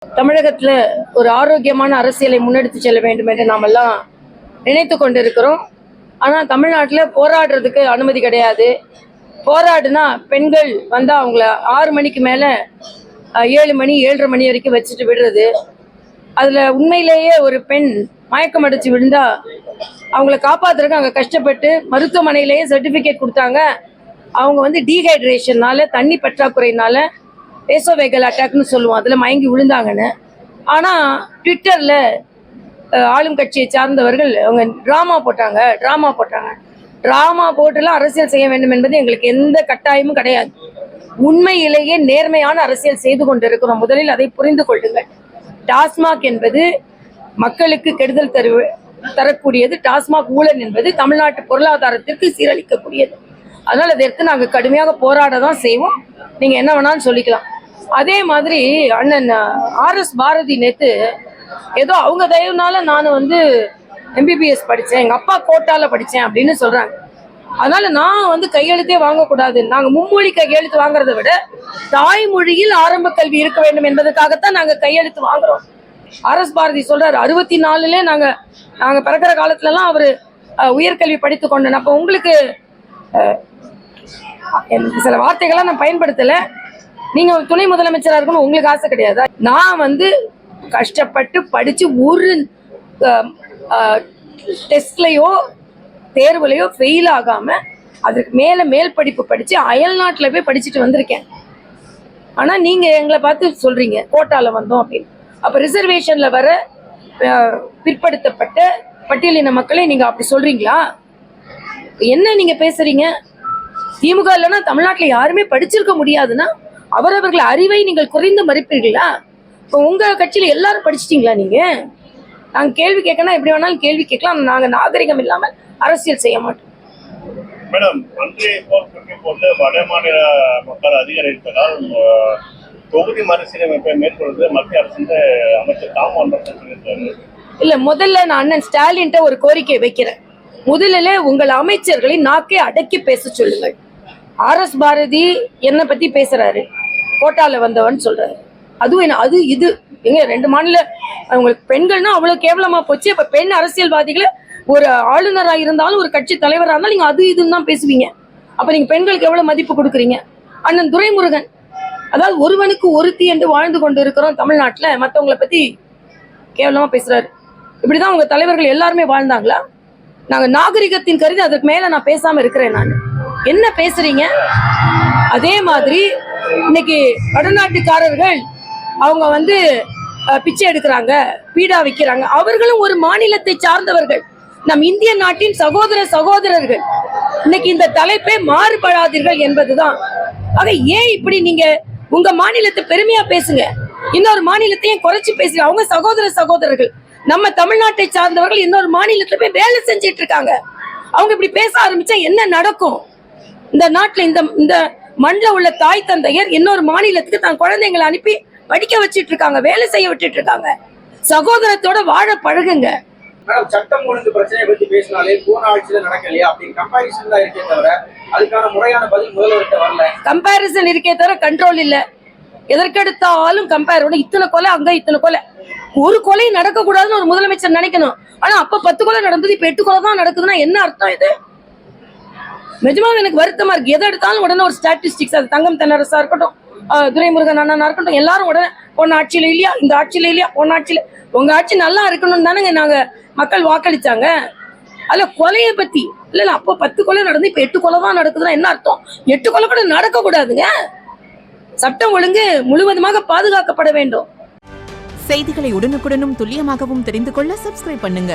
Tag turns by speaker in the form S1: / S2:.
S1: தமிழகத்துல ஒரு ஆரோக்கியமான அரசியலை முன்னெடுத்து செல்ல வேண்டும் என்று நாம் எல்லாம் நினைத்து கொண்டிருக்கிறோம். ஆனால் தமிழ்நாட்டில் போராடுறதுக்கு அனுமதி கிடையாது. போராடுனா பெண்கள் வந்தால் அவங்கள 6 மணிக்கு மேலே 7 மணி 7:30 மணி வரைக்கும் வச்சுட்டு விடுறது. அதில் உண்மையிலேயே ஒரு பெண் மயக்கம் அடித்து விழுந்தா அவங்கள காப்பாற்றுறதுக்கு அங்கே கஷ்டப்பட்டு மருத்துவமனையிலேயே சர்டிஃபிகேட் கொடுத்தாங்க. அவங்க டீஹைட்ரேஷன்னால, தண்ணி பற்றாக்குறையினால பேசோவேகல் அட்டாக்னு சொல்லுவோம், அதில் மயங்கி விழுந்தாங்கன்னு. ஆனால் ட்விட்டரில் ஆளும் கட்சியை சார்ந்தவர்கள் அவங்க ட்ராமா போட்டுலாம் அரசியல் செய்ய வேண்டும் என்பது எங்களுக்கு எந்த கட்டாயமும் கிடையாது. உண்மையிலேயே நேர்மையான அரசியல் செய்து கொண்டிருக்கிறோம். முதலில் அதை புரிந்து கொள்ளுங்கள். டாஸ்மாக் என்பது மக்களுக்கு கெடுதல் தரக்கூடியது. டாஸ்மாக் ஊழல் என்பது தமிழ்நாட்டு பொருளாதாரத்திற்கு சீரழிக்கக்கூடியது. அதனால் அதற்கு நாங்கள் கடுமையாக போராட தான் செய்வோம். நீங்கள் என்ன வேணாலும் சொல்லிக்கலாம். அதே மாதிரி அண்ணன் RS பாரதி நேற்று ஏதோ அவங்க தயவுனால நான் MBBS படித்தேன், எங்கள் அப்பா கோட்டால படித்தேன் அப்படின்னு சொல்கிறாங்க. அதனால் நான் கையெழுத்தே வாங்கக்கூடாது. நாங்கள் மும்மொழி கையெழுத்து வாங்குறதை விட தாய்மொழியில் ஆரம்ப கல்வி இருக்க வேண்டும் என்பதற்காகத்தான் நாங்கள் கையெழுத்து வாங்குறோம். RS பாரதி சொல்கிறார் 64லே நாங்கள் பிறக்கிற காலத்துலலாம் அவர் உயர்கல்வி படித்து கொண்டேன். அப்போ உங்களுக்கு சில வார்த்தைகள்லாம் நான் பயன்படுத்தலை. நீங்கள் துணை முதலமைச்சராக இருக்கணும், உங்களுக்கு ஆசை கிடையாதா? நான் கஷ்டப்பட்டு படித்து ஒரு டெஸ்ட்லையோ தேர்வுலையோ ஃபெயில் ஆகாமல் அதுக்கு மேல் படிப்பு படித்து அயல்நாட்டில் போய் படிச்சுட்டு வந்திருக்கேன். ஆனால் நீங்கள் எங்களை பார்த்து சொல்கிறீங்க கோட்டாவில் வந்தோம் அப்படின்னு. அப்போ ரிசர்வேஷனில் வர பிற்படுத்தப்பட்ட பட்டியலின மக்களை நீங்கள் அப்படி சொல்கிறீங்களா? என்ன நீங்கள் பேசுகிறீங்க? திமுக இல்லைன்னா தமிழ்நாட்டில் யாருமே படிச்சிருக்க முடியாதுன்னா அவரவர்கள் அறிவை நீங்கள் குறைந்து மதிப்பீர்களா? இப்போ உங்கள் கட்சியில் எல்லாரும் படிச்சிட்டிங்களா? நீங்கள் நாங்கள் கேள்வி கேட்கணும், எப்படி வேணாலும் கேள்வி கேட்கலாம். நாங்கள் நாகரிகம் இல்லாமல் அரசியல் செய்ய மாட்டோம்.
S2: மேடம், வட மாநில மக்கள் அதிகரித்ததால் தொகுதி மறுசீரமைப்பை மேற்கொள்வது மத்திய அரசு அமைச்சர் தாமோதரன் சொல்லியிருக்காரு.
S1: இல்லை, முதல்ல நான் அண்ணன் ஸ்டாலின்ட்ட ஒரு கோரிக்கை வைக்கிறேன். முதலில் உங்கள் அமைச்சர்களை நாக்கை அடக்கி பேச சொல்லுங்கள். RS பாரதி என்னை பற்றி பேசுகிறாரு, கோட்டாவில் வந்தவன் சொல்கிறாரு. அதுவும் என்ன அது இது எங்க 2 மாநில அவங்களுக்கு பெண்கள்னா அவ்வளோ கேவலமாக போச்சு. இப்போ பெண் அரசியல்வாதிகளை ஒரு ஆளுநராக இருந்தாலும் ஒரு கட்சி தலைவராக இருந்தாலும் நீங்கள் அது இதுன்னு தான் பேசுவீங்க. அப்போ நீங்கள் பெண்களுக்கு எவ்வளோ மதிப்பு கொடுக்குறீங்க? அண்ணன் துரைமுருகன் அதாவது ஒருவனுக்கு ஒருத்தி என்று வாழ்ந்து கொண்டு இருக்கிறோம் தமிழ்நாட்டில், மற்றவங்களை பற்றி கேவலமாக பேசுகிறாரு. இப்படி தான் உங்கள் தலைவர்கள் எல்லாருமே வாழ்ந்தாங்களா? நாங்கள் நாகரிகத்தின் கருதி அதுக்கு மேலே நான் பேசாமல் இருக்கிறேன். நான் என்ன பேசுறீங்க? அதே மாதிரி இன்னைக்கு வடநாட்டுக்காரர்கள் அவங்க பிச்சை எடுக்கிறாங்க, பீடா விற்கிறாங்க. அவர்களும் ஒரு மாநிலத்தை சார்ந்தவர்கள், நம் இந்திய நாட்டின் சகோதரர்கள். இன்னைக்கு இந்த தலைப்பே மாறுபடாதீர்கள் என்பதுதான். ஆக ஏன் இப்படி நீங்க உங்க மாநிலத்தை பெருமையா பேசுங்க, இன்னொரு மாநிலத்தையும் குறைச்சி பேசுங்க? அவங்க சகோதரர்கள். நம்ம தமிழ்நாட்டை சார்ந்தவர்கள் இன்னொரு மாநிலத்துல போய் வேலை செஞ்சிட்டு இருக்காங்க. அவங்க இப்படி பேச ஆரம்பிச்சா என்ன நடக்கும்? இந்த நாட்டுல இந்த மண்ணில் உள்ள தாய் தந்தையர் இன்னொரு மாநிலத்துக்கு தான் குழந்தைங்களை அனுப்பி படிக்க வச்சிட்டு இருக்காங்க, வேலை செய்ய விட்டுட்டு இருக்காங்க. சகோதரத்தோட வாழ பழகுங்க.
S3: சட்டம் ஒழுங்கு பிரச்சனையை பத்தி பேசினாலே போன ஆட்சியில நடக்கலையா அப்படின்னு கம்பாரிசன் தான் இருக்கே தவிர அதுக்கான முறையான பதில் முதல்வர்கிட்ட வரல.
S1: கம்பாரிசன் இருக்கே தவிர கண்ட்ரோல் இல்ல. எதற்கெடுத்தாலும் கம்பேர். இத்தனை கொலை, அங்க இத்தனை கொலை. ஒரு கொலை நடக்க கூடாதுன்னு ஒரு முதலமைச்சர் நினைக்கணும். ஆனா அப்ப 10 கொலை நடந்தது, இப்ப 8 கொலை தான் நடக்குதுன்னா என்ன அர்த்தம்? இது நிஜமாக எனக்கு வருத்தமா இருக்கு. எதை எடுத்தாலும் உடனே ஒரு ஸ்டாட்டிஸ்டிக்ஸ். அது தங்கம் தென்னரசா இருக்கட்டும், துரைமுருகன் அண்ணனா இருக்கட்டும், எல்லாரும் உடனே போன ஆட்சியில இல்லையா, இந்த ஆட்சியில இல்லையா, போன ஆட்சியில. உங்க ஆட்சி நல்லா இருக்கணும்னு தானேங்க நாங்க மக்கள் வாக்களிச்சாங்க. அதுல கொலையை பத்தி இல்ல அப்போ 10 கொலை நடந்து இப்ப 8 கொலை தான் நடக்குதுன்னா என்ன அர்த்தம்? 8 கொலை கூட நடக்க கூடாதுங்க. சட்டம் ஒழுங்கு முழுவதுமாக பாதுகாக்கப்பட வேண்டும்.
S4: செய்திகளை உடனுக்குடனும் துல்லியமாகவும் தெரிந்து கொள்ள சப்ஸ்கிரைப் பண்ணுங்க.